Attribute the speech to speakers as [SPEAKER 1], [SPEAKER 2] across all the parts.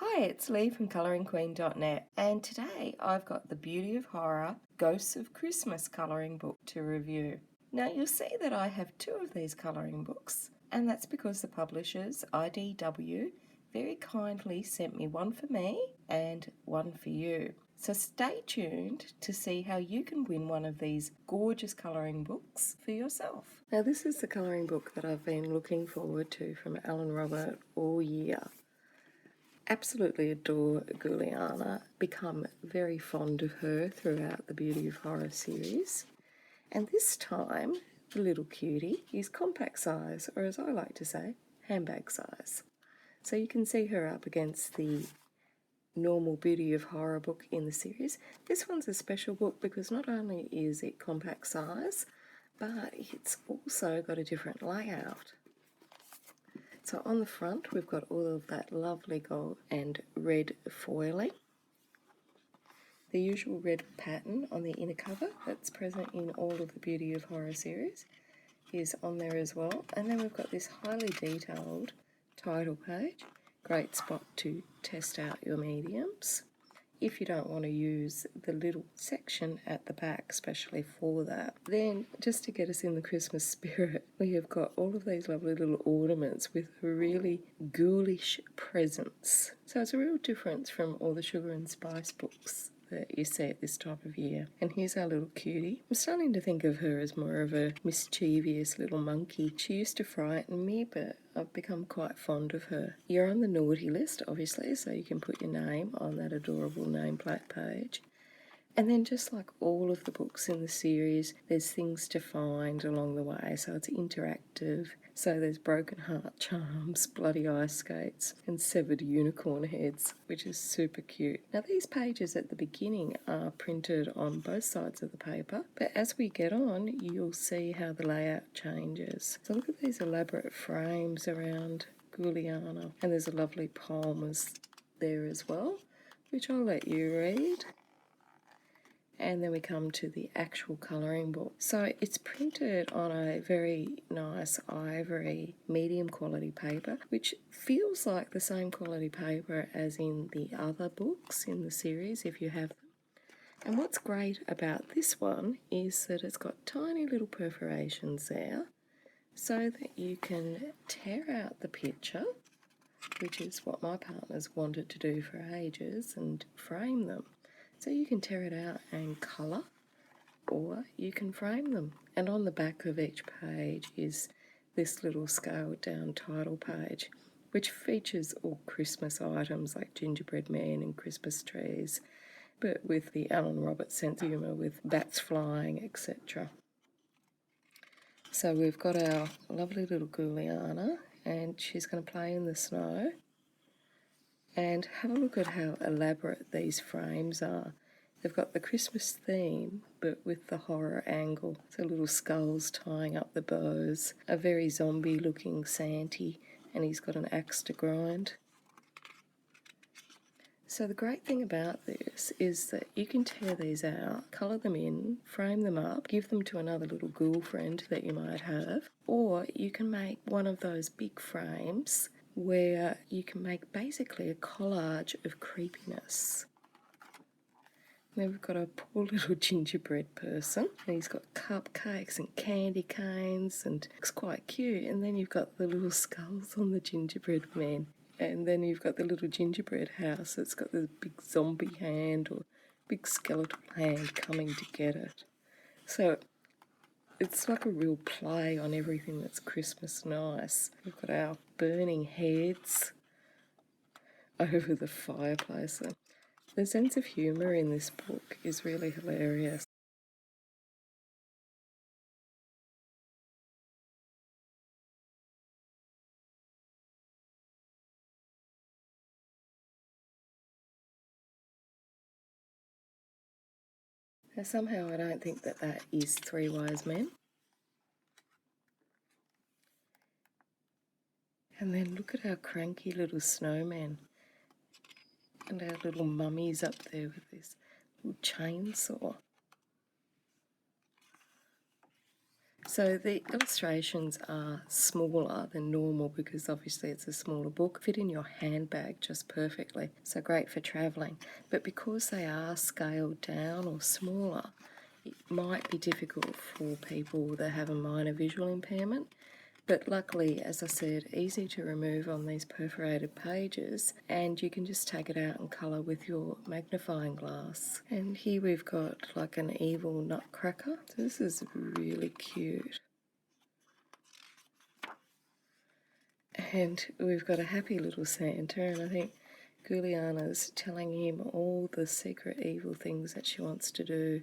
[SPEAKER 1] Hi, it's Lee from ColouringQueen.net, and today I've got the Beauty of Horror Ghosts of Christmas colouring book to review. Now you'll see that I have two of these colouring books, and that's because the publishers, IDW, very kindly sent me one for me and one for you. So stay tuned to see how you can win one of these gorgeous colouring books for yourself. Now this is the colouring book that I've been looking forward to from Alan Robert all year. Absolutely adore Juliana, become very fond of her throughout the Beauty of Horror series. And this time, the little cutie is compact size, or as I like to say, handbag size. So you can see her up against the normal Beauty of Horror book in the series. This one's a special book because not only is it compact size, but it's also got a different layout. So on the front we've got all of that lovely gold and red foiling. The usual red pattern on the inner cover that's present in all of the Beauty of Horror series is on there as well. And then we've got this highly detailed title page. Great spot to test out your mediums if you don't want to use the little section at the back especially for that. Then just to get us in the Christmas spirit, we have got all of these lovely little ornaments with really ghoulish presents. So it's a real difference from all the sugar and spice books that you see at this time of year. And here's our little cutie. I'm starting to think of her as more of a mischievous little monkey. She used to frighten me, but I've become quite fond of her. You're on the naughty list, obviously, so you can put your name on that adorable nameplate page. And then just like all of the books in the series, there's things to find along the way, so it's interactive. So there's broken heart charms, bloody ice skates, and severed unicorn heads, which is super cute. Now these pages at the beginning are printed on both sides of the paper, but as we get on, you'll see how the layout changes. So look at these elaborate frames around Juliana, and there's a lovely poem there as well, which I'll let you read. And then we come to the actual colouring book. So it's printed on a very nice ivory medium quality paper, which feels like the same quality paper as in the other books in the series if you have them. And what's great about this one is that it's got tiny little perforations there so that you can tear out the picture, which is what my partner's wanted to do for ages, and frame them. So you can tear it out and colour, or you can frame them. And on the back of each page is this little scaled down title page, which features all Christmas items like gingerbread men and Christmas trees, but with the Alan Roberts sense of humour with bats flying, etc. So we've got our lovely little Juliana, and she's going to play in the snow. And have a look at how elaborate these frames are. They've got the Christmas theme, but with the horror angle. So little skulls tying up the bows, a very zombie-looking Santy, and he's got an axe to grind. So the great thing about this is that you can tear these out, colour them in, frame them up, give them to another little ghoul friend that you might have, or you can make one of those big frames where you can make basically a collage of creepiness. Then we've got a poor little gingerbread person, and he's got cupcakes and candy canes, and it's quite cute. And then you've got the little skulls on the gingerbread men, and then you've got the little gingerbread house that's got the big zombie hand or big skeletal hand coming to get it. So it's like a real play on everything that's Christmas nice. We've got our burning heads over the fireplace. The sense of humour in this book is really hilarious. Now somehow I don't think that that is Three Wise Men. And then look at our cranky little snowman and our little mummies up there with this little chainsaw. So the illustrations are smaller than normal because obviously it's a smaller book. Fit in your handbag just perfectly, so great for travelling. But because they are scaled down or smaller, it might be difficult for people that have a minor visual impairment. But luckily, as I said, easy to remove on these perforated pages, and you can just take it out and colour with your magnifying glass. And here we've got like an evil nutcracker. So this is really cute. And we've got a happy little Santa, and I think Juliana's telling him all the secret evil things that she wants to do.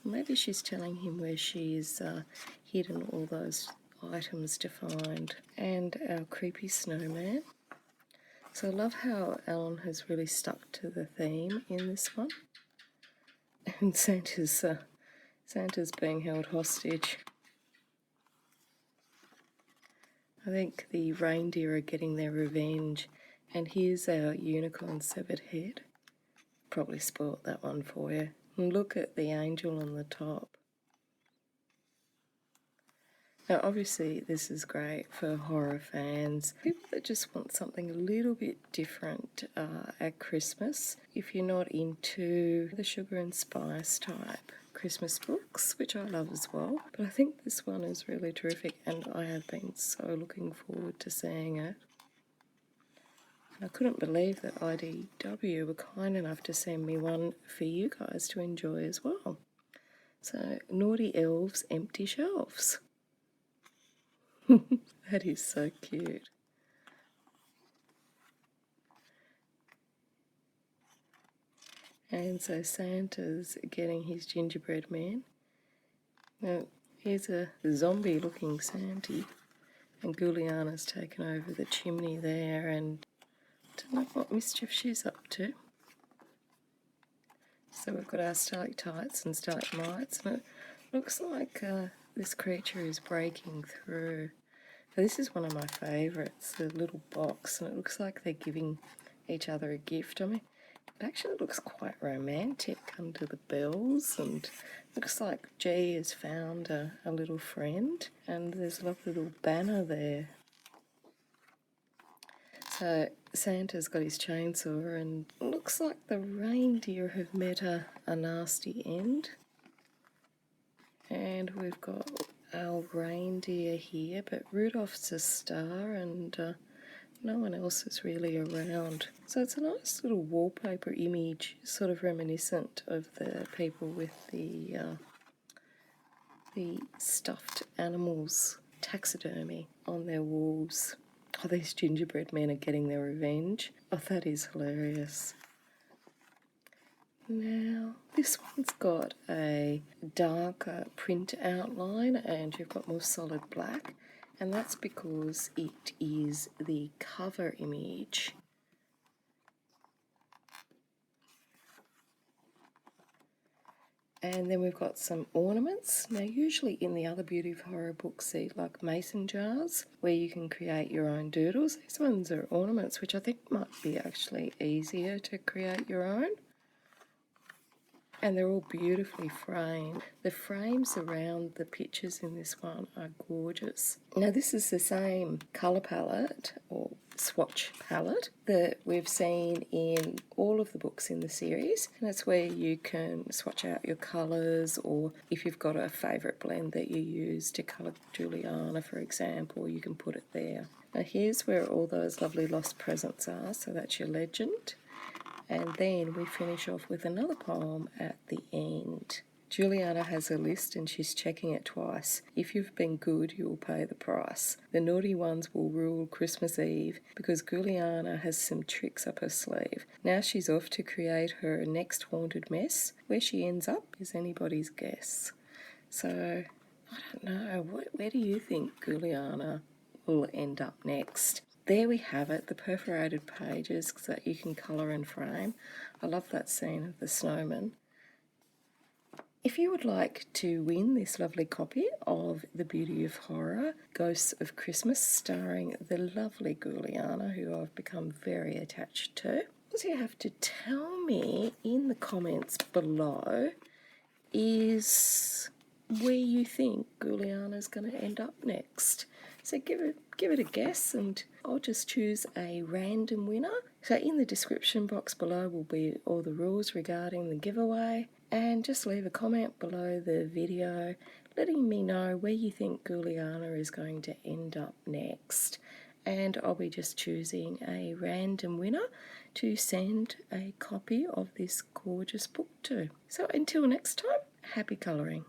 [SPEAKER 1] Or maybe she's telling him where she's hidden all those items to find. And our creepy snowman. So I love how Alan has really stuck to the theme in this one. And Santa's being held hostage. I think the reindeer are getting their revenge. And here's our unicorn severed head. Probably spoilt that one for you. And look at the angel on the top. Now obviously this is great for horror fans, people that just want something a little bit different at Christmas. If you're not into the sugar and spice type Christmas books, which I love as well, but I think this one is really terrific and I have been so looking forward to seeing it. I couldn't believe that IDW were kind enough to send me one for you guys to enjoy as well. So, Naughty Elves Empty Shelves. That is so cute. And so Santa's getting his gingerbread man. Now, here's a zombie-looking Santa, and Juliana's taken over the chimney there, and I don't know what mischief she's up to. So we've got our stalactites and stalagmites, and it looks like this creature is breaking through. So this is one of my favourites, the little box, and it looks like they're giving each other a gift. I mean, it actually looks quite romantic under the bells, and looks like G has found a little friend, and there's a lovely little banner there. So Santa's got his chainsaw, and it looks like the reindeer have met a nasty end. And we've got our reindeer here, but Rudolph's a star, and no one else is really around. So it's a nice little wallpaper image, sort of reminiscent of the people with the stuffed animals taxidermy on their walls. Oh, these gingerbread men are getting their revenge. Oh, that is hilarious. Now, this one's got a darker print outline and you've got more solid black, and that's because it is the cover image. And then we've got some ornaments. Now usually in the other Beauty of Horror books see like mason jars where you can create your own doodles. These ones are ornaments, which I think might be actually easier to create your own. And they're all beautifully framed. The frames around the pictures in this one are gorgeous. Now this is the same colour palette or swatch palette that we've seen in all of the books in the series, and it's where you can swatch out your colours, or if you've got a favourite blend that you use to colour Juliana, for example, you can put it there. Now here's where all those lovely lost presents are, so that's your legend. And then we finish off with another poem at the end. Juliana has a list and she's checking it twice. If you've been good, you will pay the price. The naughty ones will rule Christmas Eve because Juliana has some tricks up her sleeve. Now she's off to create her next haunted mess. Where she ends up is anybody's guess. So, I don't know. Where do you think Juliana will end up next? There we have it, the perforated pages that you can colour and frame. I love that scene of the snowman. If you would like to win this lovely copy of The Beauty of Horror, Ghosts of Christmas, starring the lovely Juliana, who I've become very attached to, what you have to tell me in the comments below is where you think Juliana's going to end up next. So give it a guess, and I'll just choose a random winner. So in the description box below will be all the rules regarding the giveaway, and just leave a comment below the video letting me know where you think Juliana is going to end up next. And I'll be just choosing a random winner to send a copy of this gorgeous book to. So until next time, happy colouring.